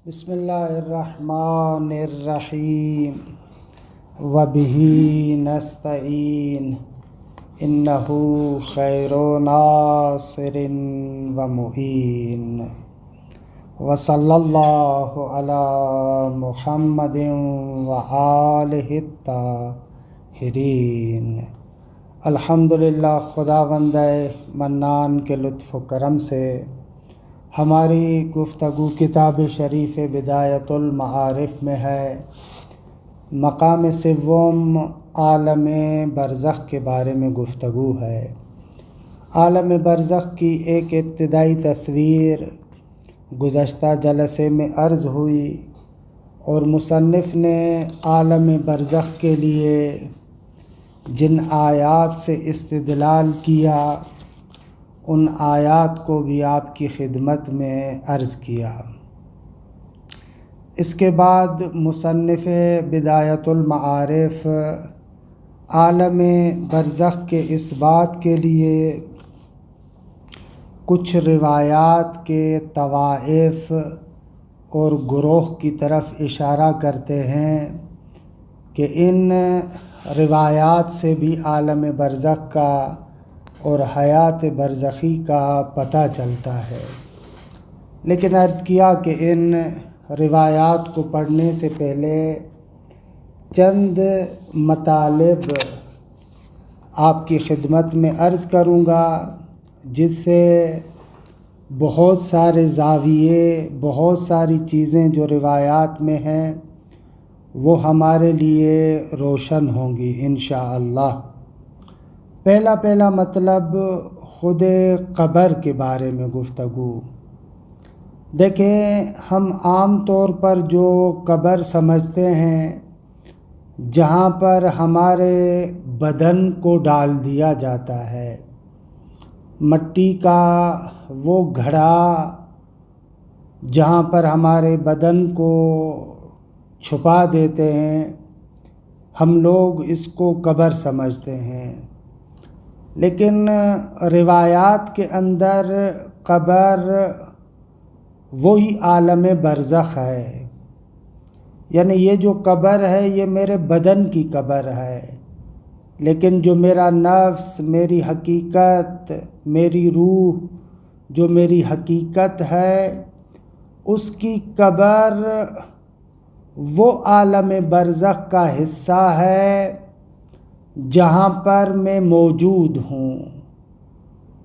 بسم اللہ الرحمن الرحیم وبہ نستعین انہ خیر ناصر و معین وصلی اللہ علی محمد و آلہ الطاہرین۔ الحمدللہ، خداوند منان کے لطف و کرم سے ہماری گفتگو کتاب شریف بدایت المعارف میں ہے۔ مقام سوم عالم برزخ کے بارے میں گفتگو ہے۔ عالم برزخ کی ایک ابتدائی تصویر گزشتہ جلسے میں عرض ہوئی اور مصنف نے عالم برزخ کے لیے جن آیات سے استدلال کیا ان آیات کو بھی آپ کی خدمت میں عرض کیا۔ اس کے بعد مصنف بدایت المعارف عالم برزخ کے اس بات کے لیے کچھ روایات کے طوائف اور گروہ کی طرف اشارہ کرتے ہیں کہ ان روایات سے بھی عالم برزخ کا اور حیات برزخی کا پتہ چلتا ہے، لیکن عرض کیا کہ ان روایات کو پڑھنے سے پہلے چند مطالب آپ کی خدمت میں عرض کروں گا، جس سے بہت سارے زاویے، بہت ساری چیزیں جو روایات میں ہیں وہ ہمارے لیے روشن ہوں گی انشاءاللہ۔ پہلا مطلب خود قبر کے بارے میں گفتگو۔ دیکھیں، ہم عام طور پر جو قبر سمجھتے ہیں جہاں پر ہمارے بدن کو ڈال دیا جاتا ہے، مٹی کا وہ گھڑا جہاں پر ہمارے بدن کو چھپا دیتے ہیں، ہم لوگ اس کو قبر سمجھتے ہیں۔ لیکن روایات کے اندر قبر وہی عالم برزخ ہے، یعنی یہ جو قبر ہے یہ میرے بدن کی قبر ہے، لیکن جو میرا نفس، میری حقیقت، میری روح، جو میری حقیقت ہے، اس کی قبر وہ عالم برزخ کا حصہ ہے جہاں پر میں موجود ہوں۔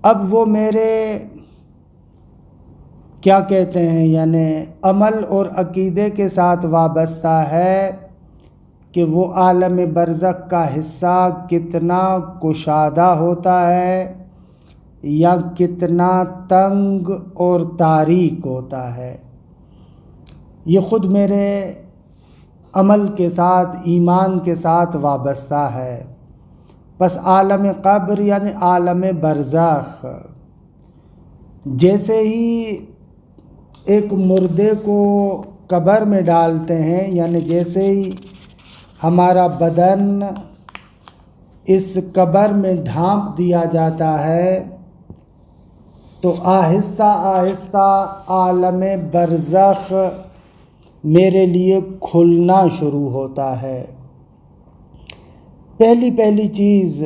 اب وہ میرے کیا کہتے ہیں، یعنی عمل اور عقیدے کے ساتھ وابستہ ہے کہ وہ عالم برزخ کا حصہ کتنا کشادہ ہوتا ہے یا کتنا تنگ اور تاریک ہوتا ہے۔ یہ خود میرے عمل کے ساتھ، ایمان کے ساتھ وابستہ ہے۔ بس عالم قبر یعنی عالم برزخ، جیسے ہی ایک مردے کو قبر میں ڈالتے ہیں، یعنی جیسے ہی ہمارا بدن اس قبر میں ڈھانپ دیا جاتا ہے تو آہستہ آہستہ عالم برزخ میرے لیے کھلنا شروع ہوتا ہے۔ پہلی چیز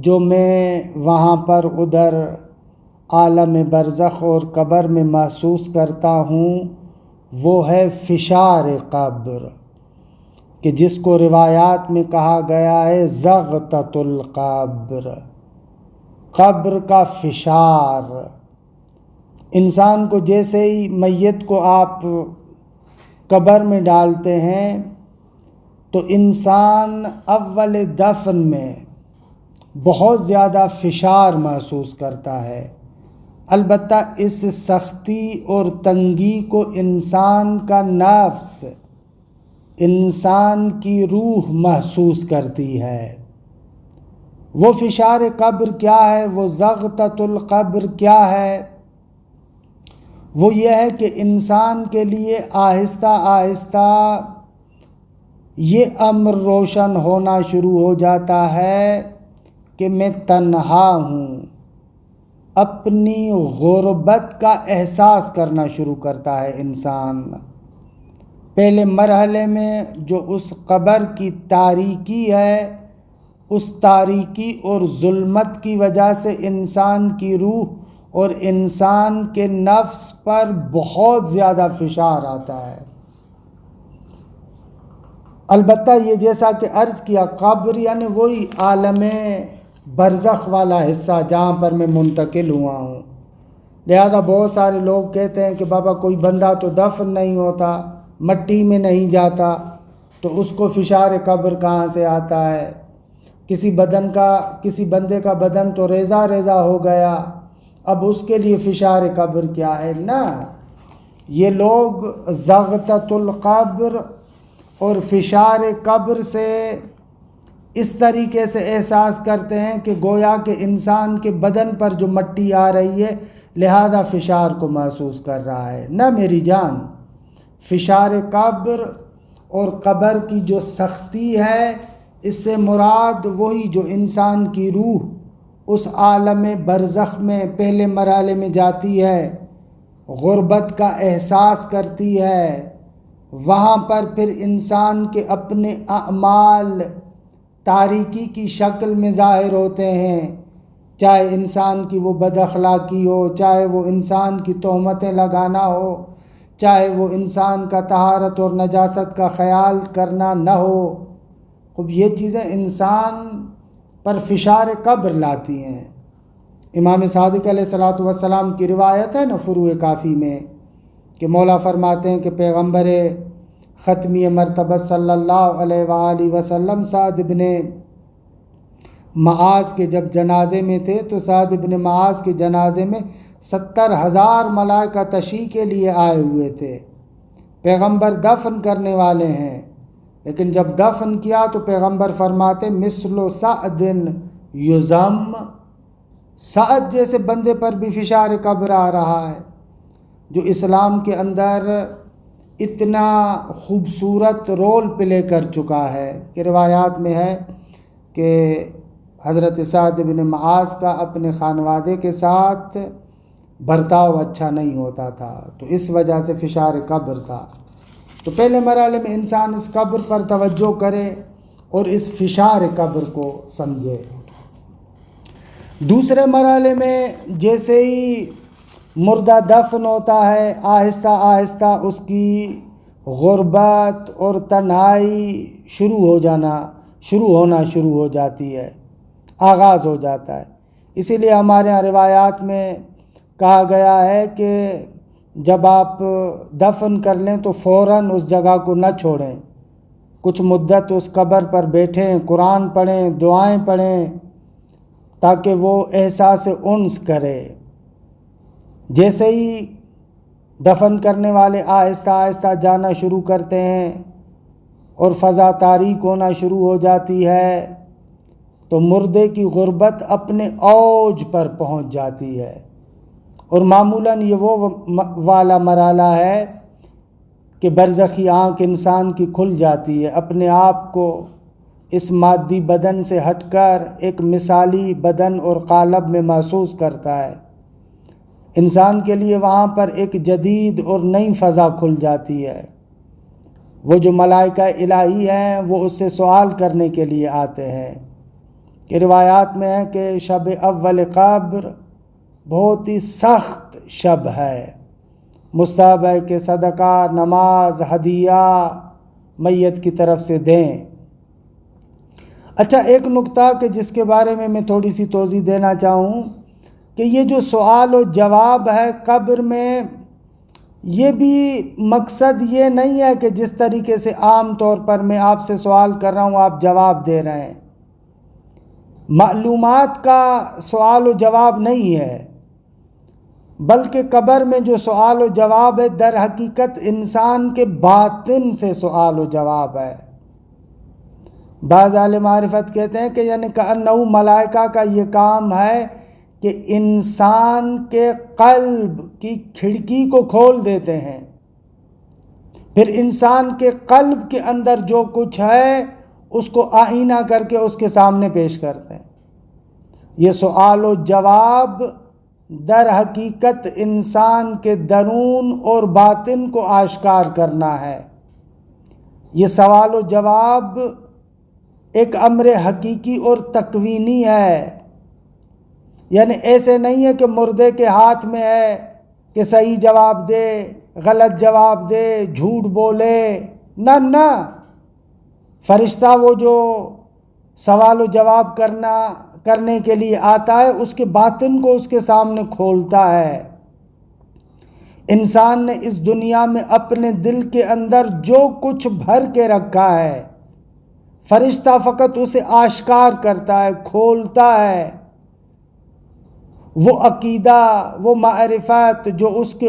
جو میں وہاں پر ادھر عالم برزخ اور قبر میں محسوس کرتا ہوں وہ ہے فشار قبر، کہ جس کو روایات میں کہا گیا ہے زغطۃ القبر، قبر کا فشار۔ انسان کو جیسے ہی میت کو آپ قبر میں ڈالتے ہیں تو انسان اول دفن میں بہت زیادہ فشار محسوس کرتا ہے، البتہ اس سختی اور تنگی کو انسان کا نفس، انسان کی روح محسوس کرتی ہے۔ وہ فشار قبر کیا ہے، وہ زغطۃ القبر کیا ہے؟ وہ یہ ہے کہ انسان کے لیے آہستہ آہستہ یہ امر روشن ہونا شروع ہو جاتا ہے کہ میں تنہا ہوں، اپنی غربت کا احساس کرنا شروع کرتا ہے انسان۔ پہلے مرحلے میں جو اس قبر کی تاریکی ہے، اس تاریکی اور ظلمت کی وجہ سے انسان کی روح اور انسان کے نفس پر بہت زیادہ فشار آتا ہے۔ البتہ یہ جیسا کہ عرض کیا، قبر یعنی وہی عالم برزخ والا حصہ جہاں پر میں منتقل ہوا ہوں۔ لہذا بہت سارے لوگ کہتے ہیں کہ بابا کوئی بندہ تو دفن نہیں ہوتا، مٹی میں نہیں جاتا، تو اس کو فشار قبر کہاں سے آتا ہے؟ کسی بندے کا بدن تو ریزہ ریزہ ہو گیا، اب اس کے لیے فشار قبر کیا ہے؟ نہ، یہ لوگ زغطۃ القبر اور فشار قبر سے اس طریقے سے احساس کرتے ہیں کہ گویا کہ انسان کے بدن پر جو مٹی آ رہی ہے لہذا فشار کو محسوس کر رہا ہے۔ نہ میری جان، فشار قبر اور قبر کی جو سختی ہے، اس سے مراد وہی جو انسان کی روح اس عالم برزخ میں پہلے مرحلے میں جاتی ہے، غربت کا احساس کرتی ہے، وہاں پر پھر انسان کے اپنے اعمال تاریکی کی شکل میں ظاہر ہوتے ہیں، چاہے انسان کی وہ بد اخلاقی ہو، چاہے وہ انسان کی تہمتیں لگانا ہو، چاہے وہ انسان کا طہارت اور نجاست کا خیال کرنا نہ ہو۔ خب یہ چیزیں انسان پر فشار قبر لاتی ہیں۔ امام صادق علیہ الصلوۃ والسلام کی روایت ہے نا فروع کافی میں کہ مولا فرماتے ہیں کہ پیغمبر ختمی مرتبہ صلی اللہ علیہ وآلہ وسلم سعد بن معاذ کے جب جنازے میں تھے تو سعد بن معاذ کے جنازے میں 70,000 ملائکہ تشییع کے لیے آئے ہوئے تھے۔ پیغمبر دفن کرنے والے ہیں، لیکن جب دفن کیا تو پیغمبر فرماتے مثل سعد یضم، سعد جیسے بندے پر بھی فشار قبر آ رہا ہے، جو اسلام کے اندر اتنا خوبصورت رول پلے کر چکا ہے کہ روایات میں ہے کہ حضرت سعد بن معاذ کا اپنے خانوادے کے ساتھ برتاؤ اچھا نہیں ہوتا تھا، تو اس وجہ سے فشار قبر تھا۔ تو پہلے مرحلے میں انسان اس قبر پر توجہ کرے اور اس فشار قبر کو سمجھے۔ دوسرے مرحلے میں جیسے ہی مردہ دفن ہوتا ہے، آہستہ آہستہ اس کی غربت اور تنہائی شروع ہونا شروع ہو جاتی ہے، آغاز ہو جاتا ہے۔ اسی لیے ہمارے یہاں روایات میں کہا گیا ہے کہ جب آپ دفن کر لیں تو فوراً اس جگہ کو نہ چھوڑیں، کچھ مدت اس قبر پر بیٹھیں، قرآن پڑھیں، دعائیں پڑھیں، تاکہ وہ احساس انس کرے۔ جیسے ہی دفن کرنے والے آہستہ آہستہ جانا شروع کرتے ہیں اور فضا تاریک ہونا شروع ہو جاتی ہے تو مردے کی غربت اپنے اوج پر پہنچ جاتی ہے، اور معمولاً یہ وہ والا مرحلہ ہے کہ برزخی آنکھ انسان کی کھل جاتی ہے، اپنے آپ کو اس مادی بدن سے ہٹ کر ایک مثالی بدن اور قالب میں محسوس کرتا ہے۔ انسان کے لیے وہاں پر ایک جدید اور نئی فضا کھل جاتی ہے۔ وہ جو ملائکہ الہی ہیں وہ اس سے سوال کرنے کے لیے آتے ہیں کہ روایات میں ہے کہ شب اول قبر بہت ہی سخت شب ہے، مستحب ہے کہ صدقہ، نماز، ہدیہ میت کی طرف سے دیں۔ اچھا، ایک نقطہ کہ جس کے بارے میں تھوڑی سی توضیح دینا چاہوں کہ یہ جو سوال و جواب ہے قبر میں، یہ بھی مقصد یہ نہیں ہے کہ جس طریقے سے عام طور پر میں آپ سے سوال کر رہا ہوں آپ جواب دے رہے ہیں، معلومات کا سوال و جواب نہیں ہے، بلکہ قبر میں جو سوال و جواب ہے در حقیقت انسان کے باطن سے سوال و جواب ہے۔ بعض اہل معرفت کہتے ہیں کہ یعنی کأنہ ملائکہ کا یہ کام ہے کہ انسان کے قلب کی کھڑکی کو کھول دیتے ہیں، پھر انسان کے قلب کے اندر جو کچھ ہے اس کو آئینہ کر کے اس کے سامنے پیش کرتے ہیں۔ یہ سوال و جواب در حقیقت انسان کے درون اور باطن کو آشکار کرنا ہے۔ یہ سوال و جواب ایک امر حقیقی اور تکوینی ہے، یعنی ایسے نہیں ہے کہ مردے کے ہاتھ میں ہے کہ صحیح جواب دے، غلط جواب دے، جھوٹ بولے، نہ۔ فرشتہ وہ جو سوال و جواب کرنے کے لیے آتا ہے، اس کے باطن کو اس کے سامنے کھولتا ہے۔ انسان نے اس دنیا میں اپنے دل کے اندر جو کچھ بھر کے رکھا ہے، فرشتہ فقط اسے آشکار کرتا ہے، کھولتا ہے۔ وہ عقیدہ، وہ معرفت جو اس کے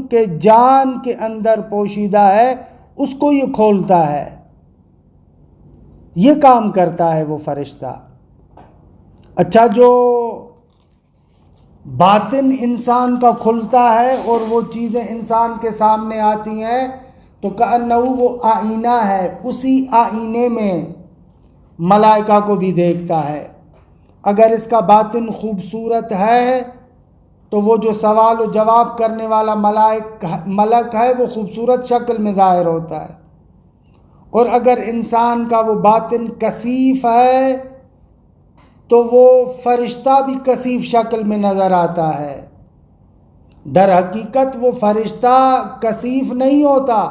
کے جان کے اندر پوشیدہ ہے، اس کو یہ کھولتا ہے، یہ کام کرتا ہے وہ فرشتہ۔ اچھا، جو باطن انسان کا کھلتا ہے اور وہ چیزیں انسان کے سامنے آتی ہیں، تو کأنہ وہ آئینہ ہے، اسی آئینے میں ملائکہ کو بھی دیکھتا ہے۔ اگر اس کا باطن خوبصورت ہے تو وہ جو سوال و جواب کرنے والا ملک ہے وہ خوبصورت شکل میں ظاہر ہوتا ہے، اور اگر انسان کا وہ باطن کثیف ہے تو وہ فرشتہ بھی کثیف شکل میں نظر آتا ہے۔ در حقیقت وہ فرشتہ کثیف نہیں ہوتا،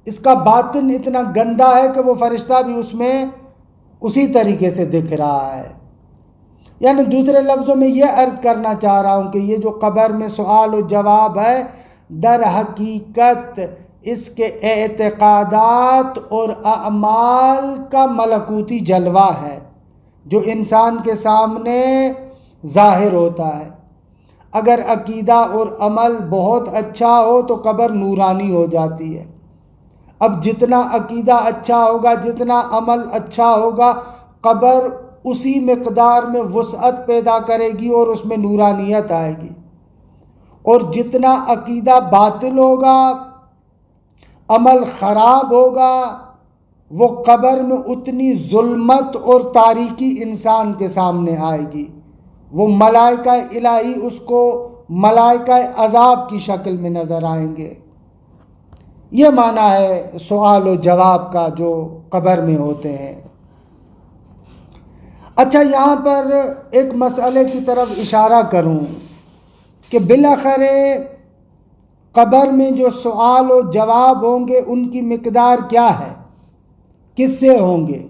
اس کا باطن اتنا گندا ہے کہ وہ فرشتہ بھی اس میں اسی طریقے سے دکھ رہا ہے۔ یعنی دوسرے لفظوں میں یہ عرض کرنا چاہ رہا ہوں کہ یہ جو قبر میں سوال و جواب ہے، در حقیقت اس کے اعتقادات اور اعمال کا ملکوتی جلوہ ہے جو انسان کے سامنے ظاہر ہوتا ہے۔ اگر عقیدہ اور عمل بہت اچھا ہو تو قبر نورانی ہو جاتی ہے۔ اب جتنا عقیدہ اچھا ہوگا، جتنا عمل اچھا ہوگا، قبر اسی مقدار میں وسعت پیدا کرے گی اور اس میں نورانیت آئے گی، اور جتنا عقیدہ باطل ہوگا، عمل خراب ہوگا، وہ قبر میں اتنی ظلمت اور تاریکی انسان کے سامنے آئے گی۔ وہ ملائکہ الہی اس کو ملائکہ عذاب کی شکل میں نظر آئیں گے۔ یہ معنی ہے سوال و جواب کا جو قبر میں ہوتے ہیں۔ اچھا، یہاں پر ایک مسئلے کی طرف اشارہ کروں کہ بالآخر قبر میں جو سوال و جواب ہوں گے ان کی مقدار کیا ہے، کس سے ہوں گے،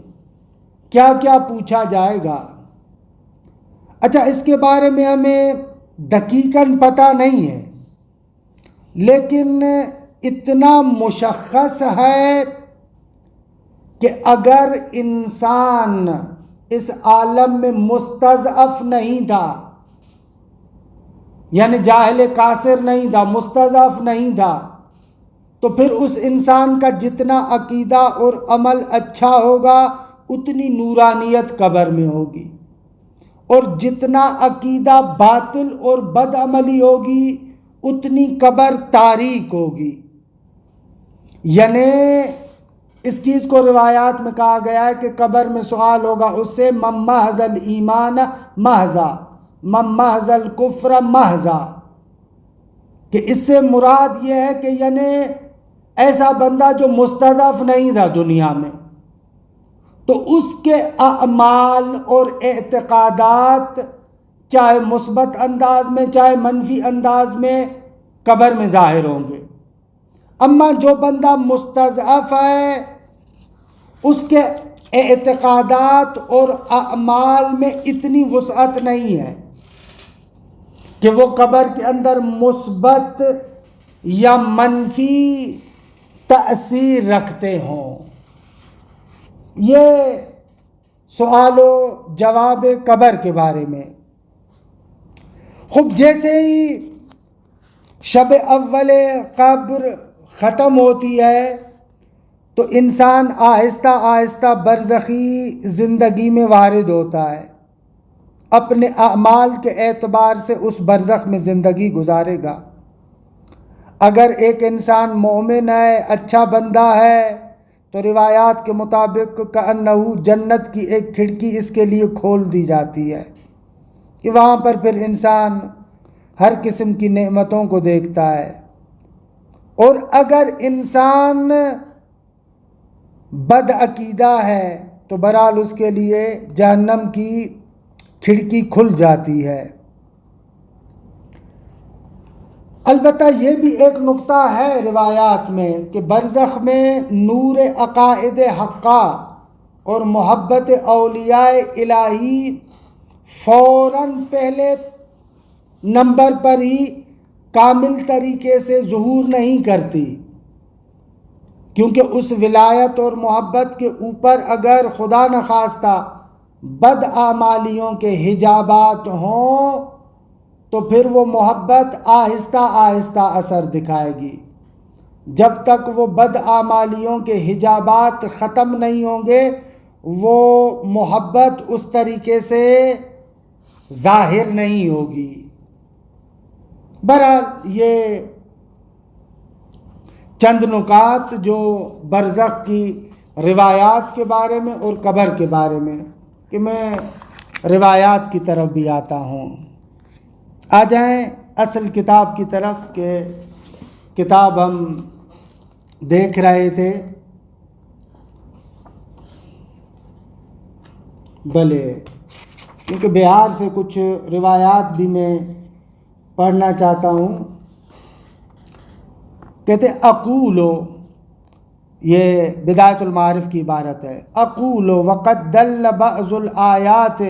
کیا کیا پوچھا جائے گا۔ اچھا، اس کے بارے میں ہمیں دقیقاً پتہ نہیں ہے، لیکن اتنا مشخص ہے کہ اگر انسان اس عالم میں مستضعف نہیں تھا، یعنی جاہل کاسر نہیں تھا، مستضعف نہیں تھا، تو پھر اس انسان کا جتنا عقیدہ اور عمل اچھا ہوگا اتنی نورانیت قبر میں ہوگی، اور جتنا عقیدہ باطل اور بد عملی ہوگی اتنی قبر تاریک ہوگی۔ یعنی اس چیز کو روایات میں کہا گیا ہے کہ قبر میں سوال ہوگا اس سے من محض الایمان محضا، من محض الکفر محضا، کہ اس سے مراد یہ ہے کہ یعنی ایسا بندہ جو مستضعف نہیں تھا دنیا میں، تو اس کے اعمال اور اعتقادات چاہے مثبت انداز میں چاہے منفی انداز میں قبر میں ظاہر ہوں گے۔ اما جو بندہ مستضعف ہے اس کے اعتقادات اور اعمال میں اتنی وسعت نہیں ہے کہ وہ قبر کے اندر مثبت یا منفی تأثیر رکھتے ہوں۔ یہ سوال و جواب قبر کے بارے میں۔ خب جیسے ہی شب اول قبر ختم ہوتی ہے تو انسان آہستہ آہستہ برزخی زندگی میں وارد ہوتا ہے، اپنے اعمال کے اعتبار سے اس برزخ میں زندگی گزارے گا۔ اگر ایک انسان مومن ہے، اچھا بندہ ہے، تو روایات کے مطابق کأنہ جنت کی ایک کھڑکی اس کے لیے کھول دی جاتی ہے کہ وہاں پر پھر انسان ہر قسم کی نعمتوں کو دیکھتا ہے۔ اور اگر انسان بد عقیدہ ہے تو بہرحال اس کے لیے جہنم کی کھڑکی کھل جاتی ہے۔ البتہ یہ بھی ایک نقطہ ہے روایات میں کہ برزخ میں نور عقائد حقہ اور محبت اولیاء الہی فوراً پہلے نمبر پر ہی کامل طریقے سے ظہور نہیں کرتی، کیونکہ اس ولایت اور محبت کے اوپر اگر خدا نخواستہ بد اعمالیوں کے حجابات ہوں تو پھر وہ محبت آہستہ آہستہ اثر دکھائے گی۔ جب تک وہ بد اعمالیوں کے حجابات ختم نہیں ہوں گے وہ محبت اس طریقے سے ظاہر نہیں ہوگی۔ بہرحال یہ چند نکات جو برزخ کی روایات کے بارے میں اور قبر کے بارے میں، کہ میں روایات کی طرف بھی آتا ہوں۔ آ جائیں اصل کتاب کی طرف، کہ کتاب ہم دیکھ رہے تھے۔ بھلے کیونکہ بہار سے کچھ روایات بھی میں پڑھنا چاہتا ہوں۔ کہتے اقولو، یہ بدایت المعارف کی عبارت ہے، اقولو وقد دل بعض الآیات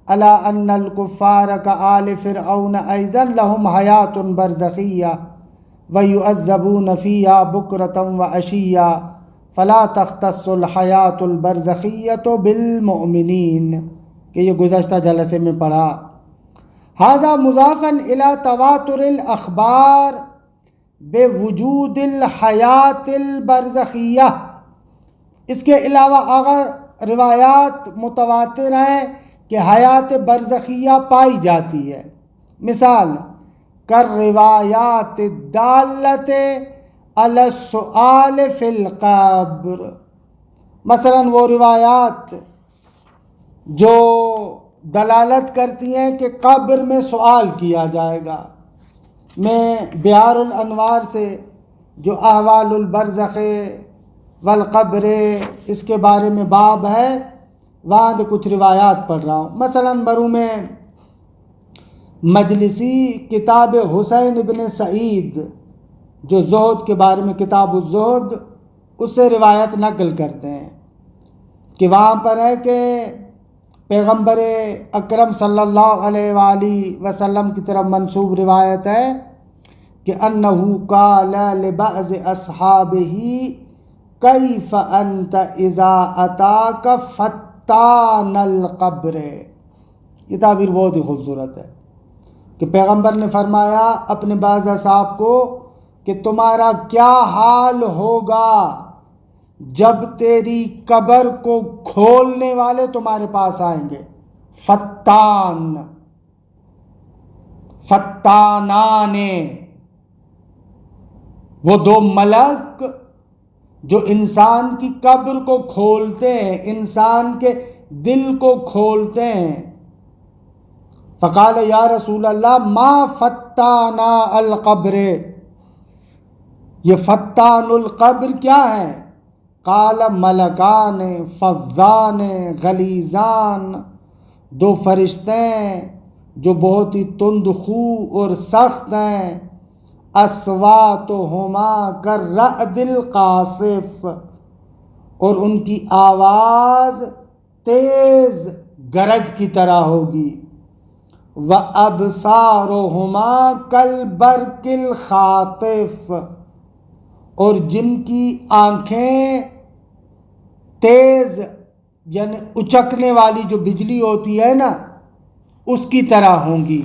علی ان الکفار کآل فرعون ایضا لهم حیات برزخیہ ویعذبون فیہا بکرۃ وعشیہ فلا تختص الحیات البرزخیۃ بالمؤمنین، کہ یہ گزشتہ جلسے میں پڑھا۔ ھذا مضافا الی تواتر الاخبار بوجود الحیات البرزخیہ، اس کے علاوہ اگر روایات متواتر ہیں کہ حیات برزخیہ پائی جاتی ہے، مثال کر روایات الدالۃ علی السؤال فی القبر، مثلا وہ روایات جو دلالت کرتی ہیں کہ قبر میں سوال کیا جائے گا۔ میں بہار الانوار سے جو احوال البرزخ والقبر اس کے بارے میں باب ہے وہاں سے کچھ روایات پڑھ رہا ہوں۔ مثلا مرحوم مجلسی کتاب حسین ابن سعید جو زہد کے بارے میں کتاب الزہد، اس سے روایت نقل کرتے ہیں کہ وہاں پر ہے کہ پیغمبر اکرم صلی اللہ علیہ وآلہ وسلم کی طرف منسوب روایت ہے کہ انہو قال لبعض اصحابہ کیف انت اذا اتاک فتان القبر، یہ تعبیر بہت ہی خوبصورت ہے کہ پیغمبر نے فرمایا اپنے بعض اصحاب کو کہ تمہارا کیا حال ہوگا جب تیری قبر کو کھولنے والے تمہارے پاس آئیں گے۔ فتان، فتانان، وہ دو ملک جو انسان کی قبر کو کھولتے ہیں، انسان کے دل کو کھولتے ہیں۔ فقال یا رسول اللہ ما فتانا القبر، یہ فتان القبر کیا ہے؟ قال ملکان فظان غلیظان، دو فرشتے جو بہت ہی تند خو اور سخت ہیں، اصواتہما کالرعد القاصف، اور ان کی آواز تیز گرج کی طرح ہوگی، وَأَبْصَارُهُمَا كَالْبَرْقِ الْخَاطِفِ، اور جن کی آنکھیں تیز یعنی اچکنے والی جو بجلی ہوتی ہے نا اس کی طرح ہوں گی۔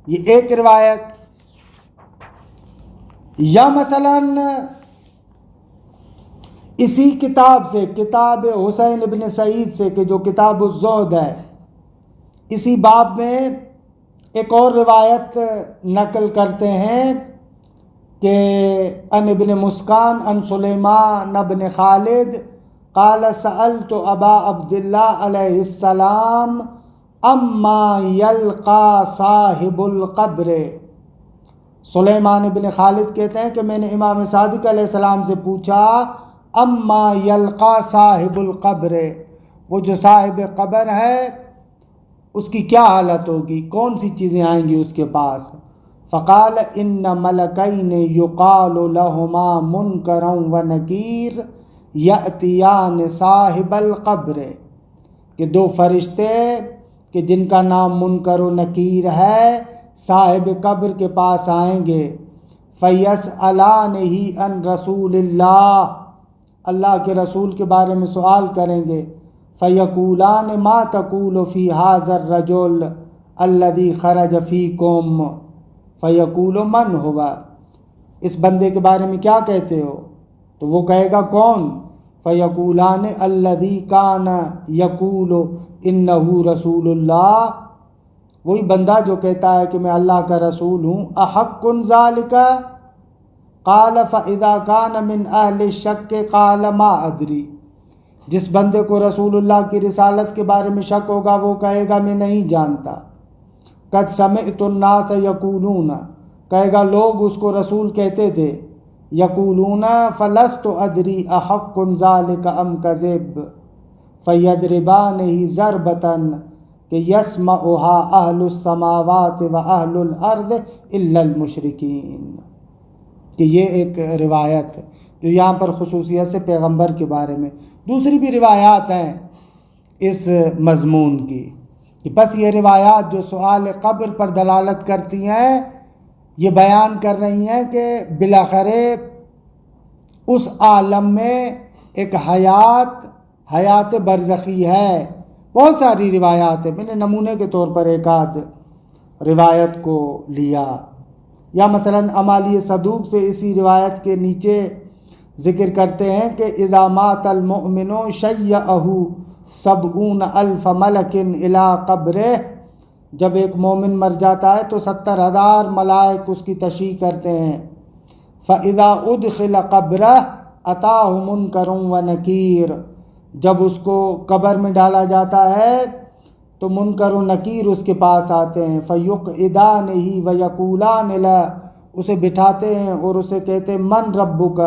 یہ ایک روایت۔ یا مثلا اسی کتاب سے، کتاب حسین ابن سعید سے کہ جو کتاب الزہد ہے، اسی باب میں ایک اور روایت نقل کرتے ہیں کہ ان ابن مسکان ان سلیمان ابن خالد قال سألت ابا عبداللہ علیہ السلام اما یلقا صاحب القبر، سلیمان ابن خالد کہتے ہیں کہ میں نے امام صادق علیہ السلام سے پوچھا اما یلقا صاحب القبر، وہ جو صاحب قبر ہے اس کی کیا حالت ہوگی، کون سی چیزیں آئیں گی اس کے پاس؟ فقال ان ملکین یقال لہما منکر و نکیر یأتیان صاحب القبر، کہ دو فرشتے کہ جن کا نام منکر و نکیر ہے صاحب قبر کے پاس آئیں گے، فَيَسْأَلَانِهِ عَنْ رَسُولِ اللَّهِ، اللہ کے رسول کے بارے میں سوال کریں گے، فَيَقُولَانِ مَا تَقُولُ فِي هَذَا الرَّجُلِ الَّذِي خَرَجَ فِيكُمْ، فَيَقُولُ مَنْ هُوَ، اس بندے کے بارے میں کیا کہتے ہو؟ تو وہ کہے گا کون؟ فَيَقُولَانِ الَّذِي كَانَ يَقُولُ إِنَّهُ رَسُولُ اللَّهِ، وہی بندہ جو کہتا ہے کہ میں اللہ کا رسول ہوں، احق ذالک، قال فاذا كان من اہل الشک قال ما ادری، جس بندے کو رسول اللہ کی رسالت کے بارے میں شک ہوگا وہ کہے گا میں نہیں جانتا، قد سمعت الناس یقولون، کہے گا لوگ اس کو رسول کہتے تھے، یقولون فلست ادری احق ذالک ام کذب، فیضربانہ ضربۃ کہ یسمعها اہل السماوات و اہل الارض الا المشرکین، کہ یہ ایک روایت جو یہاں پر خصوصیت سے پیغمبر کے بارے میں، دوسری بھی روایات ہیں اس مضمون کی، کہ بس یہ روایات جو سؤال قبر پر دلالت کرتی ہیں یہ بیان کر رہی ہیں کہ بالآخر اس عالم میں ایک حیات برزخی ہے۔ بہت ساری روایات ہیں، میں نے نمونے کے طور پر ایک آدھ روایت کو لیا، یا مثلاً امالی صدوق سے اسی روایت کے نیچے ذکر کرتے ہیں کہ اذا مات المؤمن شیعہ 70,000 ملک الی قبرہ، جب ایک مومن مر جاتا ہے تو 70,000 ملائک اس کی تشییع کرتے ہیں، فاذا ادخل قبرہ اتاہ منکر و نکیر، جب اس کو قبر میں ڈالا جاتا ہے تو منکر و نکیر اس کے پاس آتے ہیں، فیقعدانہ ویقولان لہ، اسے بٹھاتے ہیں اور اسے کہتے ہیں من ربک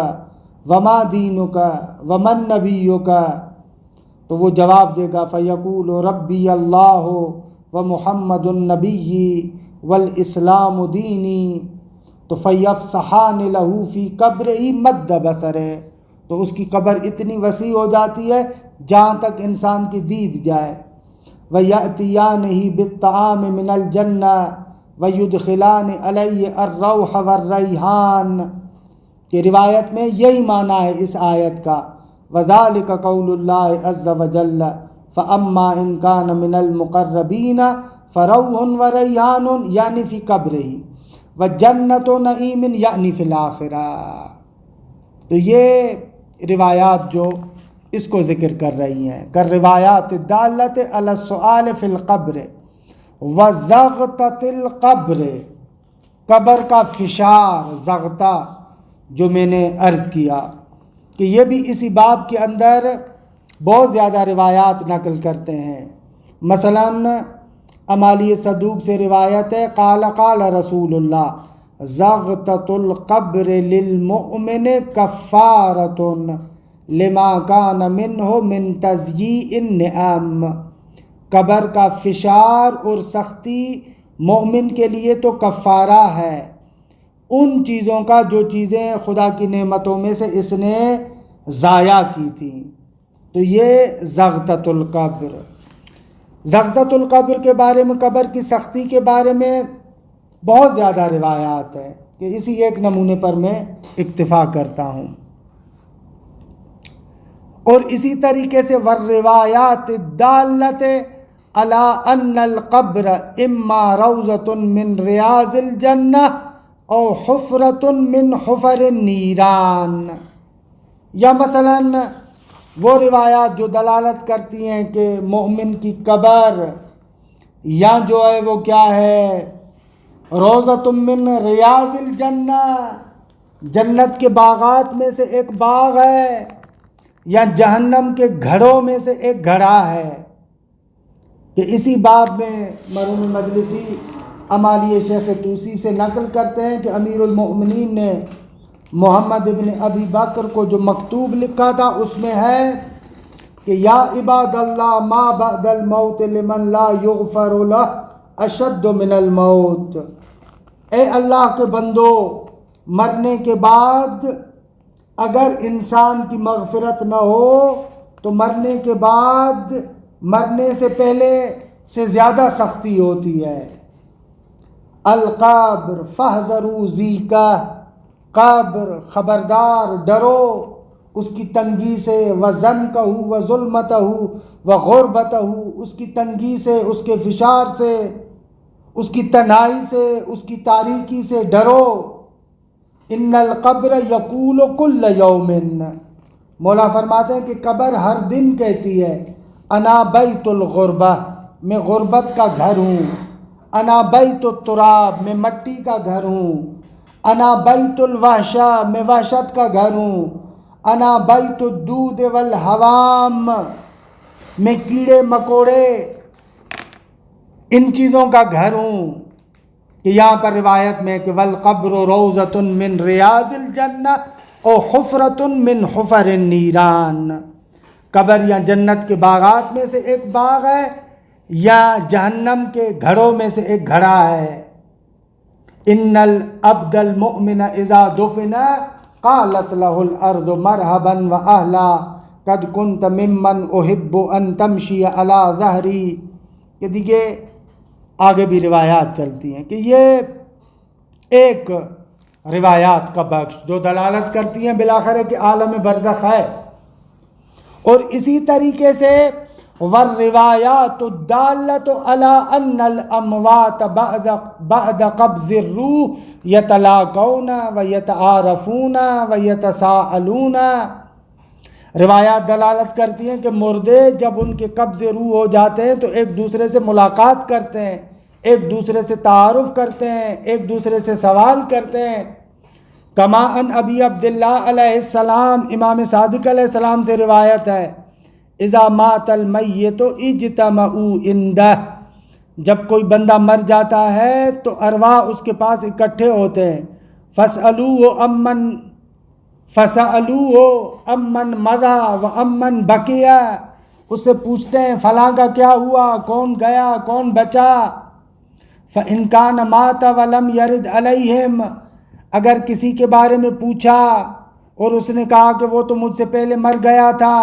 وما دینک ومن نبیک، تو وہ جواب دے گا فیقول ربی اللہ ومحمد النبی والاسلام دینی، تو فیفسحان لہ فی قبرہ مد بصرہ، تو اس کی قبر اتنی وسیع ہو جاتی ہے جہاں تک انسان کی دید جائے، وَيَأْتِيَانِهِ بِالطَّعَامِ مِنَ الْجَنَّةِ وَيُدْخِلَانِ عَلَيْهِ الرَّوْحَ وَالرَّيْحَانَ، کہ روایت میں یہی معنی ہے اس آیت کا، وَذَلِكَ قَوْلُ اللَّهِ عَزَّ وَجَلَّ فَأَمَّا إِن كَانَ مِنَ الْمُقَرَّبِينَ فَرَوْحٌ وَرَيْحَانٌ یعنی فی قبرہ، وَجَنَّةُ نَعِیمٍ یعنی فی الآخرہ۔ تو یہ روایات جو اس کو ذکر کر رہی ہیں، کر روایات دالت علی السؤال فی القبر وزغطۃ القبر، قبر کا فشار، زغطہ جو میں نے عرض کیا کہ یہ بھی اسی باب کے اندر بہت زیادہ روایات نقل کرتے ہیں، مثلاً امالی صدوق سے روایت ہے قال قال رسول اللہ زغطۃ القبر للمؤمن کفارۃ لما کان منہ من تضییع النعم، قبر کا فشار اور سختی مومن کے لیے تو کفارہ ہے ان چیزوں کا جو چیزیں خدا کی نعمتوں میں سے اس نے ضائع کی تھیں، تو یہ زغطۃ القبر۔ زغطۃ القبر کے بارے میں، قبر کی سختی کے بارے میں بہت زیادہ روایات ہیں کہ اسی ایک نمونے پر میں اکتفا کرتا ہوں، اور اسی طریقے سے والروایات الدالۃ علی ان القبر اما روضۃ من ریاض الجنہ او حفرۃ من حفر النیران، یا مثلاً وہ روایات جو دلالت کرتی ہیں کہ مومن کی قبر یا جو ہے وہ کیا ہے، روضۃ من ریاض الجنہ، جنت کے باغات میں سے ایک باغ ہے، یا جہنم کے گھڑوں میں سے ایک گھڑا ہے، کہ اسی باب میں مرحوم مجلسی امالی شیخ طوسی سے نقل کرتے ہیں کہ امیر المؤمنین نے محمد ابن ابی بکر کو جو مکتوب لکھا تھا اس میں ہے کہ یا عباد اللہ ما بعد الموت لمن لا یغفر لہ اشد من الموت، اے اللہ کے بندو، مرنے کے بعد اگر انسان کی مغفرت نہ ہو تو مرنے کے بعد مرنے سے پہلے سے زیادہ سختی ہوتی ہے۔ القبر فاحذروا ذیکہ، قبر خبردار ڈرو اس کی تنگی سے، وضنکہ وظلمتہ وغربتہ، اس کی تنگی سے، اس کے فشار سے، اس کی تنہائی سے، اس کی تاریکی سے ڈرو۔ ان القبر یقول کل یوم، مولا فرماتے ہیں کہ قبر ہر دن کہتی ہے انا بیت الغربہ، میں غربت کا گھر ہوں، انا بیت التراب، میں مٹی کا گھر ہوں، انا بیت الوحشہ، میں وحشت کا گھر ہوں، انا بیت الدود والحوام، میں کیڑے مکوڑے ان چیزوں کا گھر ہوں۔ کہ یہاں پر روایت میں کہ والقبر روضۃ من ریاض الجنہ او حفرۃ من حفر النیران، قبر یا جنت کے باغات میں سے ایک باغ ہے یا جہنم کے گھڑوں میں سے ایک گھڑا ہے۔ ان العبد المؤمن اذا دفن قالت له الارض مرحبا واهلا قد كنت ممن احب ان تمشي على ظهري، کہ دیکھیے آگے بھی روایات چلتی ہیں کہ یہ ایک روایات کا بخش جو دلالت کرتی ہیں بالآخر کہ عالم برزخ ہے۔ اور اسی طریقے سے والروایات الدالۃ علی ان الاموات بعد قبض الروح یتلاقون ویتعارفون ویتساءلون، روایات دلالت کرتی ہیں کہ مردے جب ان کے قبض روح ہو جاتے ہیں تو ایک دوسرے سے ملاقات کرتے ہیں، ایک دوسرے سے تعارف کرتے ہیں، ایک دوسرے سے سوال کرتے ہیں۔ کما ان ابی عبداللہ علیہ السلام، امام صادق علیہ السلام سے روایت ہے اذا مات المیت اجتمعوا عنده، جب کوئی بندہ مر جاتا ہے تو ارواح اس کے پاس اکٹھے ہوتے ہیں۔ فسألوه امن مضى وامن بقي، اس سے پوچھتے ہیں فلاں کا کیا ہوا، کون گیا کون بچا۔ فإن كان مات ولم يرد عليهم، اگر کسی کے بارے میں پوچھا اور اس نے کہا کہ وہ تو مجھ سے پہلے مر گیا تھا،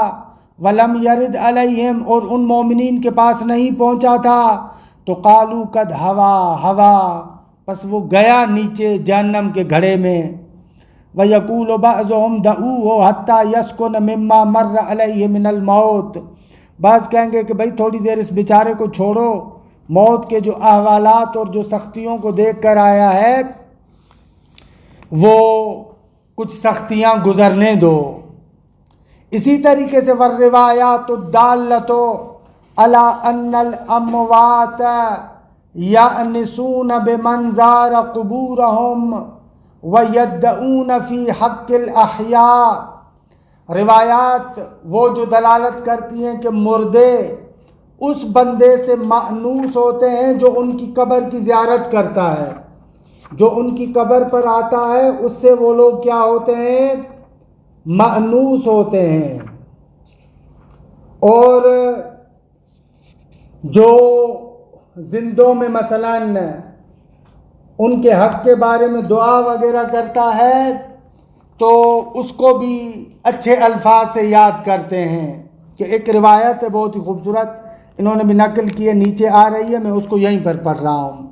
ولم يرد عليهم، اور ان مومنین کے پاس نہیں پہنچا تھا، تو قالوا قد ہوا، پس وہ گیا نیچے جہنم کے گھڑے میں۔ وَيَقُولُ بَعْضُهُمْ دَعُوهُ حَتَّى يَسْكُنَ مِمَّا مَرَّ عَلَيْهِ مِنَ الْمَوْتِ، بعض کہیں گے کہ بھئی تھوڑی دیر اس بیچارے کو چھوڑو، موت کے جو احوالات اور جو سختیوں کو دیکھ کر آیا ہے وہ کچھ سختیاں گزرنے دو۔ اسی طریقے سے والروایات الدالۃ علی ان الاموات یأنسون بمن زار قبورہم وَيَدَّعُونَ فِي حَقِّ الْأَحْيَاءِ، روایات وہ جو دلالت کرتی ہیں کہ مردے اس بندے سے مأنوس ہوتے ہیں جو ان کی قبر کی زیارت کرتا ہے، جو ان کی قبر پر آتا ہے اس سے وہ لوگ کیا ہوتے ہیں، مأنوس ہوتے ہیں۔ اور جو زندوں میں مثلاً ان کے حق کے بارے میں دعا وغیرہ کرتا ہے تو اس کو بھی اچھے الفاظ سے یاد کرتے ہیں۔ کہ ایک روایت ہے بہت ہی خوبصورت، انہوں نے بھی نقل کی ہے، نیچے آ رہی ہے، میں اس کو یہیں پر پڑھ رہا ہوں۔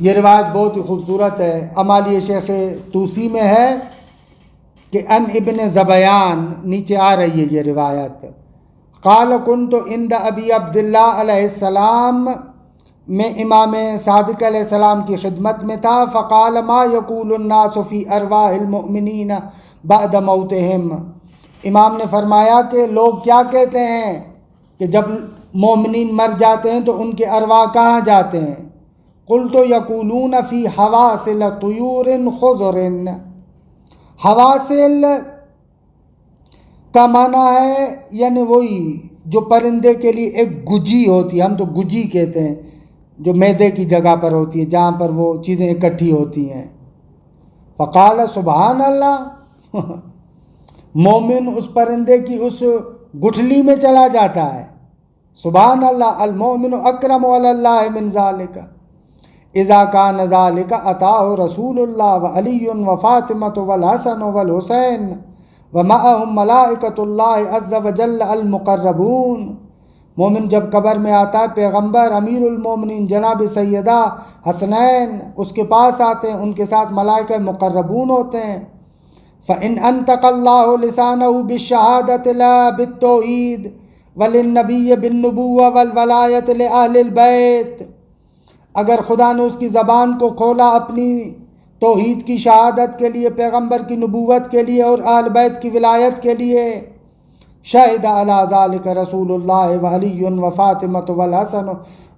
یہ روایت بہت ہی خوبصورت ہے، امالی شیخ توسی میں ہے کہ ان ابن زبیان، نیچے آ رہی ہے یہ روایت۔ قال کنت عند ابی عبداللہ علیہ السلام، میں امام صادق علیہ السلام کی خدمت میں تھا۔ فقال ما یقول الناس فی ارواح المؤمنین بعد موتہم، امام نے فرمایا کہ لوگ کیا کہتے ہیں کہ جب مومنین مر جاتے ہیں تو ان کے ارواح کہاں جاتے ہیں؟ قلت یقولون فی حواسل طیور خضر، حواسل کا معنی ہے یعنی وہی جو پرندے کے لیے ایک گجی ہوتی ہے، ہم تو گجی کہتے ہیں، جو معدے کی جگہ پر ہوتی ہے جہاں پر وہ چیزیں اکٹھی ہوتی ہیں۔ فقال سبحان اللہ مومن اس پرندے کی اس گٹھلی میں چلا جاتا ہے. سبحان اللہ المؤمن اکرم علی اللہ من ذالک اذا کان ذالک اتاہ رسول اللہ وعلی وفاطمۃ والحسن والحسین ومعہم ملائکۃ اللہ عز وجل المقربون. مومن جب قبر میں آتا ہے پیغمبر امیر المومنین جناب سیدہ حسنین اس کے پاس آتے ہیں، ان کے ساتھ ملائکہ مقربون ہوتے ہیں. فإن انطق اللہ لسانہ بالشہادۃ لا بالتوحید وللنبی بالنبوۃ والولایۃ لأہل البیت. اگر خدا نے اس کی زبان کو کھولا اپنی توحید کی شہادت کے لیے، پیغمبر کی نبوت کے لیے اور اہل بیت کی ولایت کے لیے، شہد علی ذالک رسول اللہ وعلی وفاطمۃ والحسن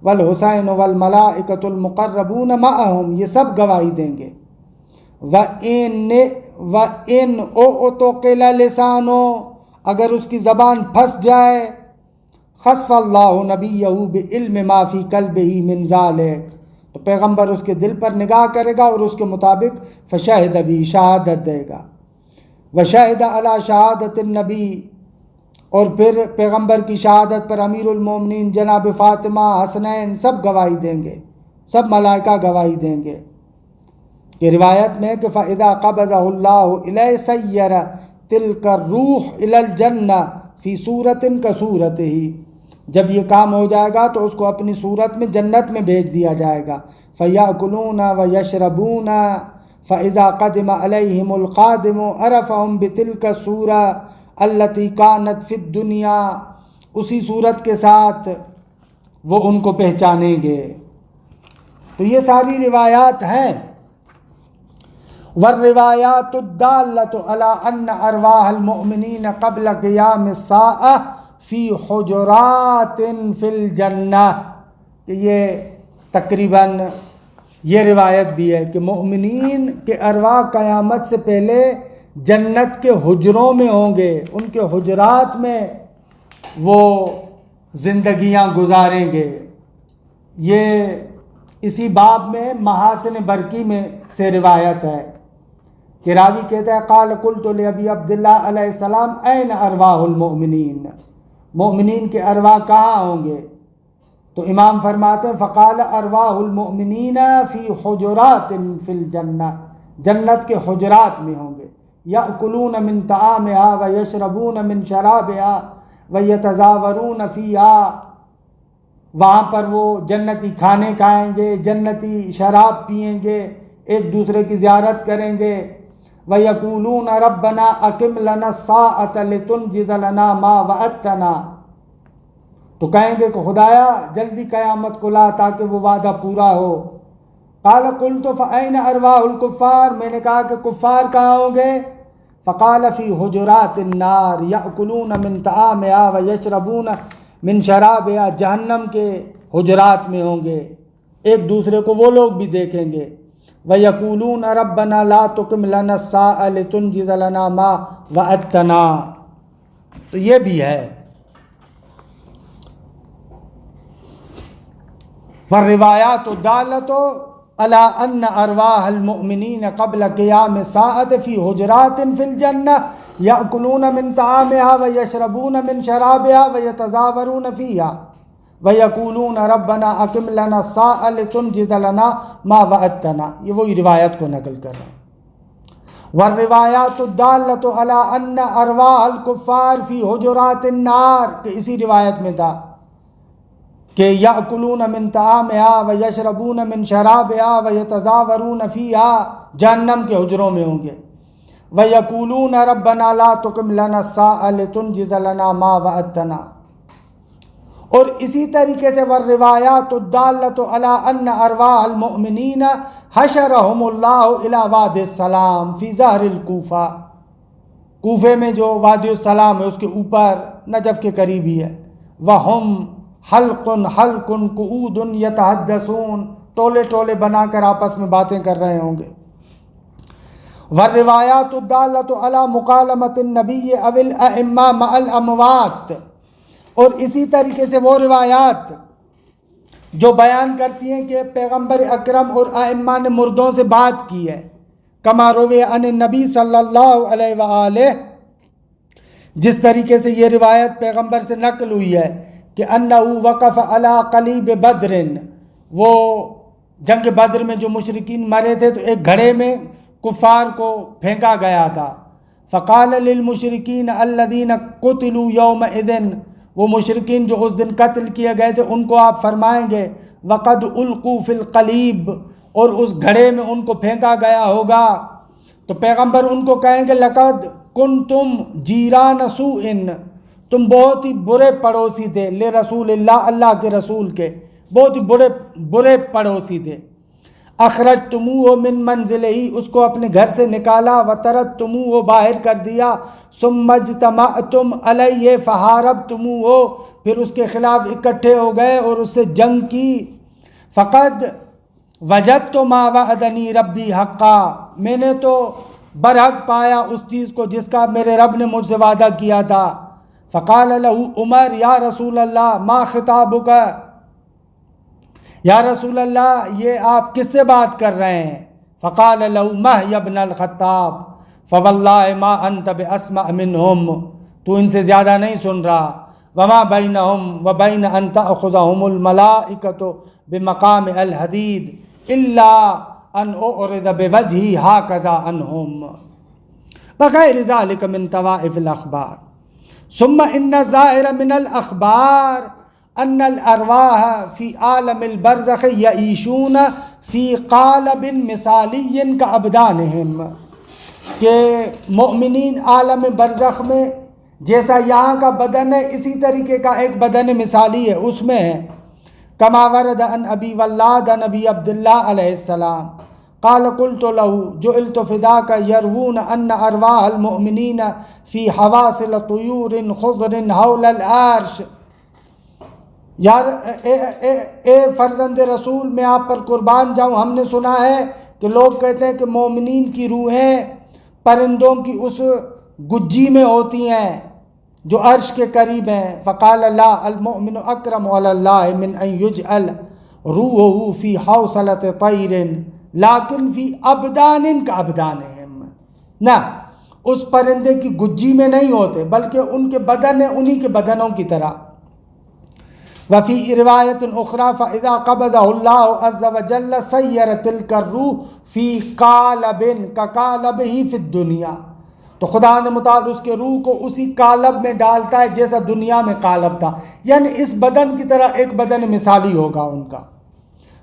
والحسین والملائکۃ المقربون معہم، یہ سب گواہی دیں گے. وَإِنْ أُعْتُقِلَ لِسَانُهُ، اگر اس کی زبان پھنس جائے، خَصَّ اللَّهُ نَبِيَّهُ بِعِلْمِ مَا فِي قَلْبِهِ مِنْ ذَلِكَ، تو پیغمبر اس کے دل پر نگاہ کرے گا اور اس کے مطابق فشہد بھی شہادت دے گا. وشہد علی شہادت النبی، اور پھر پیغمبر کی شہادت پر امیر المومنین جناب فاطمہ حسنین سب گواہی دیں گے، سب ملائکہ گواہی دیں گے. یہ روایت میں کہ فَإِذَا قَبَضَهُ اللَّهُ إِلَيْهِ سَيَّرَ تِلْكَ الرُّوحُ إِلَى الْجَنَّةِ فِي صُورَةٍ كَصُورَتِهِ، جب یہ کام ہو جائے گا تو اس کو اپنی صورت میں جنت میں بھیج دیا جائے گا. فَيَأْكُلُونَ وَيَشْرَبُونَ فَإِذَا قَدِمَ عَلَيْهِمُ الْقَادِمُ عَرَفَهُمْ بِتِلْكَ الصُّورَةِ الَّتِي كَانَتْ فِي الدُّنْيَا، اسی صورت کے ساتھ وہ ان کو پہچانیں گے. تو یہ ساری روایات ہیں. والروایات الدالۃ علی ان ارواح المؤمنین قبل قیام الساعہ فی حجرات فی الجنہ، کہ یہ تقریباً یہ روایت بھی ہے کہ مومنین کے ارواح قیامت سے پہلے جنت کے حجروں میں ہوں گے، ان کے حجرات میں وہ زندگیاں گزاریں گے. یہ اسی باب میں محاسن برقی میں سے روایت ہے کہ راوی کہتا ہے قال قلت لابی عبداللہ علیہ السلام این ارواح المؤمنین، مومنین کے ارواح کہاں ہوں گے؟ تو امام فرماتے ہیں فقال ارواح المؤمنین فی حجرات فی الجنہ، جنت کے حجرات میں ہوں گے. یأکلون من طعامها ویشربون من شرابها ویتزاورون فیہا، وہاں پر وہ جنتی کھانے کھائیں گے، جنتی شراب پئیں گے، ایک دوسرے کی زیارت کریں گے. وَيَقُولُونَ رَبَّنَا أَقِمْ لَنَا السَّاعَةَ لِتُنْجِزَ لَنَا مَا وَعَدتَّنَا، تو کہیں گے کہ خدایا جلدی قیامت کو لا تاکہ وہ وعدہ پورا ہو. قال قلت فأين ارواح الكفار، میں نے کہا کہ کفار کہاں ہوں گے؟ فقال فی حجرات النار یأکلون من طعامها ویشربون من شرابها، جہنم کے حجرات میں ہوں گے، ایک دوسرے کو وہ لوگ بھی دیکھیں گے. وَيَقُولُونَ رَبَّنَا لَا تُقِمْ لَنَا السَّاعَةَ لِتُنْجِزَ لَنَا مَا وَعَدتَّنَا. تو یہ بھی ہے. فالروایات الدالۃ علی ان ارواح المؤمنین قبل قیام الساعۃ فی حجرات فی الجنہ یأکلون من طعامها ویشربون من شرابها ویتزاورون فیہا وَيَقُولُونَ رَبَّنَا أَقِمْ لَنَا السَّاعَةَ لِتُنْجِزَ لَنَا مَا وَعَدتَّنَا، یہ وہی روایت کو نقل کر رہے ہیں. وَالرِّوَایَاتُ الدَّالَّةُ عَلَىٰ أَنَّ أَرْوَاحَ الْكُفَّارِ فِي حُجُرَاتِ النَّارِ، کہ اسی روایت میں تھا کہ یأکلون من طعامها ویشربون من شرابها ویتزاورون فیہا، جہنم کے حجروں میں ہوں گے. وَيَقُولُونَ رَبَّنَا لَا تُقِمْ لَنَا السَّاعَةَ لِتُنْجِزَ لَنَا مَا وَعَدتَّنَا. اور اسی طریقے سے والروایات الدالۃ علی ان ارواح المؤمنین حشرہم اللہ الی وادی السلام فی ظہر الکوفہ، کوفے میں جو وادی السلام ہے اس کے اوپر نجف کے قریب ہی ہے. وہم حلق حلق قعود یتحدثون، ٹولے ٹولے بنا کر آپس میں باتیں کر رہے ہوں گے. والروایات الدالۃ علی مکالمۃ النبی او الائمہ مع الاموات، اور اسی طریقے سے وہ روایات جو بیان کرتی ہیں کہ پیغمبر اکرم اور ائمہ نے مردوں سے بات کی ہے. کما روی عن النبی صلی اللہ علیہ وآلہ، جس طریقے سے یہ روایت پیغمبر سے نقل ہوئی ہے کہ انہ وقف علی قلیب بدر، وہ جنگ بدر میں جو مشرکین مرے تھے تو ایک گھڑے میں کفار کو پھینکا گیا تھا. فقال للمشرکین الذین قتلوا یومئذ، وہ مشرکین جو اس دن قتل کیے گئے تھے ان کو آپ فرمائیں گے وقد القوا فی القلیب، اور اس گھڑے میں ان کو پھینکا گیا ہوگا. تو پیغمبر ان کو کہیں گے لقد کنتم جیران سوء، تم بہت ہی برے پڑوسی تھے، لرسول اللہ، اللہ کے رسول کے بہت ہی برے پڑوسی تھے. اخرجتموہ من منزلہ، اس کو اپنے گھر سے نکالا، وطردتموہ، باہر کر دیا، ثم اجتمعتم علیہ فحاربتموہ، پھر اس کے خلاف اکٹھے ہو گئے اور اس سے جنگ کی. فقد وجدت ما وعدنی ربی حقا، میں نے تو برحق پایا اس چیز کو جس کا میرے رب نے مجھ سے وعدہ کیا تھا. فقال له عمر یا رسول اللہ ما خطابک، یا رسول اللہ یہ آپ کس سے بات کر رہے ہیں؟ فقال له مہ ابن الخطاب فواللہ ما انت باسمع منہم، تو ان سے زیادہ نہیں سن رہا. وما بینہم وبین ان تأخذہم الملائکۃ بمقام الحدید الا ان اعرض بوجہی ہاکذا عنہم وغیر ذلک من طوائف الاخبار. ثم ان الظاہر من الاخبار ان الارواح فی عالم البرزخ یعیشون فی قالب مثالی کابدانہم، کہ مؤمنین عالم برزخ میں جیسا یہاں کا بدن ہے اسی طریقے کا ایک بدن مثالی ہے اس میں ہے. کما ورد عن ابی ولاد عن ابی عبداللہ علیہ السلام قال قلت له جعلت فداک یروون ان ارواح المؤمنین فی حواسل طیور خضر حول العرش. یار اے فرزند رسول، میں آپ پر قربان جاؤں، ہم نے سنا ہے کہ لوگ کہتے ہیں کہ مومنین کی روحیں پرندوں کی اس گجی میں ہوتی ہیں جو عرش کے قریب ہیں. فقال اللہ المؤمن اکرم علی اللہ من ان یجعل روحہ فی حوصلۃ طیر لیکن فی ابدان کا ابدانہم، نہ اس پرندے کی گجی میں نہیں ہوتے بلکہ ان کے بدن ہیں انہی کے بدنوں کی طرح. وفی روایت اخری فاذا قبضہ اللہ عز وجل سیر تلک الروح فی قالب کقالبہ فی الدنیا، تو خدا نے مطابق اس کے روح کو اسی قالب میں ڈالتا ہے جیسا دنیا میں قالب تھا، یعنی اس بدن کی طرح ایک بدن مثالی ہوگا ان کا.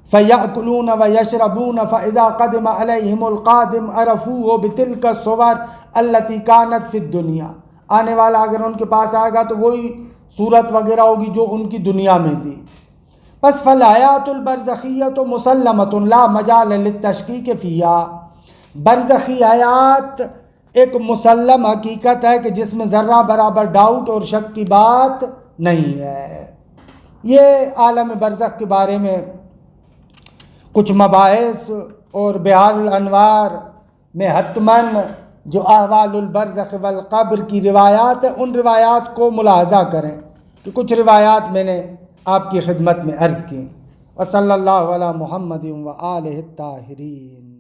فَيَأْكُلُونَ وَيَشْرَبُونَ فَإِذَا قَدِمَ عَلَيْهِمُ الْقَادِمُ عَرَفُوهُ بِتِلْكَ الصُّوَرِ الَّتِي كَانَتْ فِي الدُّنْيَا، آنے والا اگر ان کے پاس آئے گا تو وہی صورت وغیرہ ہوگی جو ان کی دنیا میں تھی. بس فَالْحَيَاةُ الْبَرْزَخِيَّةُ مُسَلَّمَةٌ لَا مَجَالَ لِلتَّشْكِيكِ فِيهَا، برزخی حیات ایک مسلم حقیقت ہے کہ جس میں ذرہ برابر ڈاؤٹ اور شک کی بات نہیں ہے. یہ عالم برزخ کے بارے میں کچھ مباحث اور بحار الانوار میں حتماً جو احوال البرزخ والقبر کی روایات ہیں ان روایات کو ملاحظہ کریں کہ کچھ روایات میں نے آپ کی خدمت میں عرض کی. وصلی اللہ علی محمد و آلہ الطاہرین.